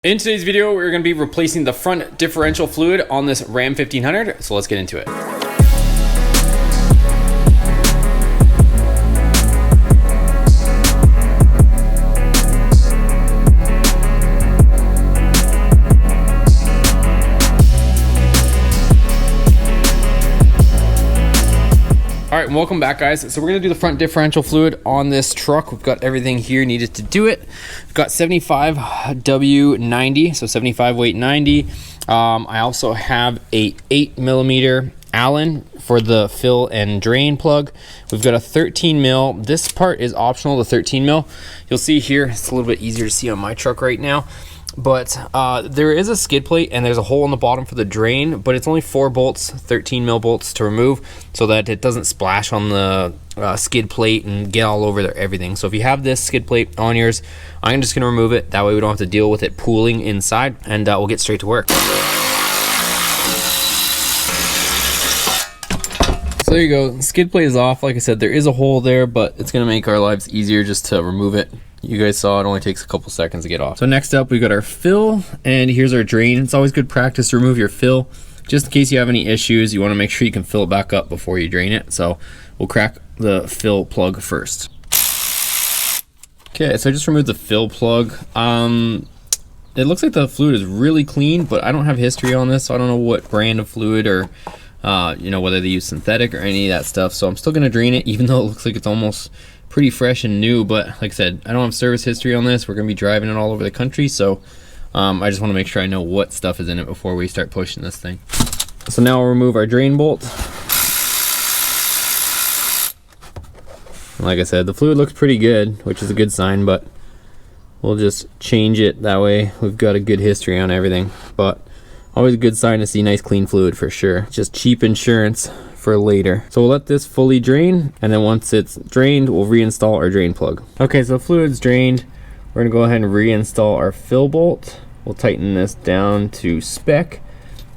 In today's video, we're going to be replacing the front differential fluid on this Ram 1500, so let's get into it. All right, welcome back, guys. So we're gonna do the front differential fluid on this truck. We've got everything here needed to do it. We've got 75 W90, so 75 weight 90. I also have a 8mm Allen for the fill and drain plug. We've got a 13 mil. This part is optional, the 13 mil. You'll see here, it's a little bit easier to see on my truck right now. But there is a skid plate and there's a hole in the bottom for the drain, but it's only 4 bolts, 13 mil bolts to remove so that it doesn't splash on the skid plate and get all over everything. So if you have this skid plate on yours, I'm just going to remove it. That way we don't have to deal with it pooling inside, and we'll get straight to work. So there you go, skid plate is off. Like I said, there is a hole there, but it's going to make our lives easier just to remove it. You guys saw it only takes a couple seconds to get off. So next up, we got our fill, and here's our drain. It's always good practice to remove your fill. Just in case you have any issues, you want to make sure you can fill it back up before you drain it. So we'll crack the fill plug first. Okay, so I just removed the fill plug. It looks like the fluid is really clean, but I don't have history on this, so I don't know what brand of fluid or you know, whether they use synthetic or any of that stuff. So I'm still gonna drain it, even though it looks like it's almost pretty fresh and new. But like I said, I don't have service history on this. We're gonna be driving it all over the country, so I just want to make sure I know what stuff is in it before we start pushing this thing. So now we'll remove our drain bolt. Like I said, the fluid looks pretty good, which is a good sign, but we'll just change it. That way we've got a good history on everything. But always a good sign to see nice clean fluid for sure. Just cheap insurance for later. So we'll let this fully drain, and then once it's drained, we'll reinstall our drain plug. Okay, so fluid's drained. We're gonna go ahead and reinstall our fill bolt. We'll tighten this down to spec,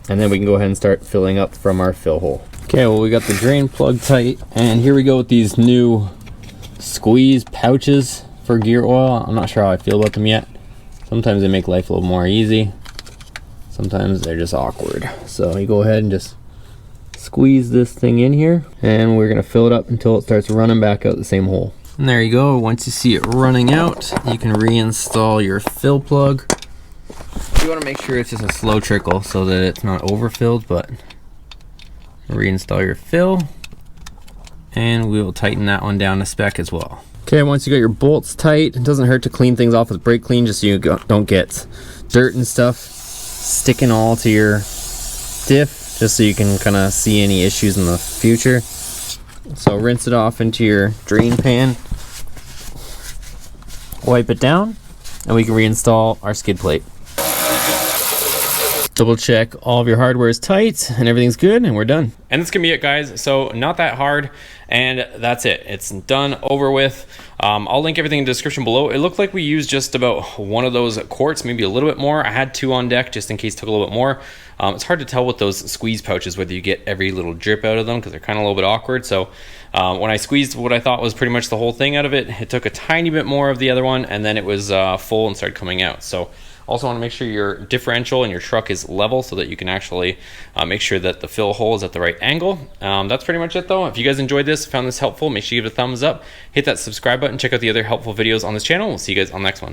and then we can go ahead and start filling up from our fill hole. Okay, well, we got the drain plug tight, and here we go with these new squeeze pouches for gear oil. I'm not sure how I feel about them yet. Sometimes they make life a little more easy. Sometimes they're just awkward. So you go ahead and just squeeze this thing in here, and we're gonna fill it up until it starts running back out the same hole. And there you go. Once you see it running out, you can reinstall your fill plug. You want to make sure it's just a slow trickle so that it's not overfilled, but reinstall your fill, and we will tighten that one down to spec as well. Okay, once you got your bolts tight, it doesn't hurt to clean things off with brake clean, just so you don't get dirt and stuff sticking all to your diff, just so you can kind of see any issues in the future. So rinse it off into your drain pan, wipe it down, and we can reinstall our skid plate. Double check all of your hardware is tight and everything's good, and we're done. And that's gonna be it, guys. So not that hard, and that's it. It's done, over with. I'll link everything in the description below. It looked like we used just about one of those quarts, maybe a little bit more. I had 2 on deck just in case it took a little bit more. It's hard to tell with those squeeze pouches whether you get every little drip out of them, because they're kind of a little bit awkward. So when I squeezed what I thought was pretty much the whole thing out of it, it took a tiny bit more of the other one, and then it was full and started coming out. So also want to make sure your differential and your truck is level so that you can actually make sure that the fill hole is at the right angle. That's pretty much it though. If you guys enjoyed this, found this helpful, make sure you give it a thumbs up, hit that subscribe button, check out the other helpful videos on this channel. We'll see you guys on the next one.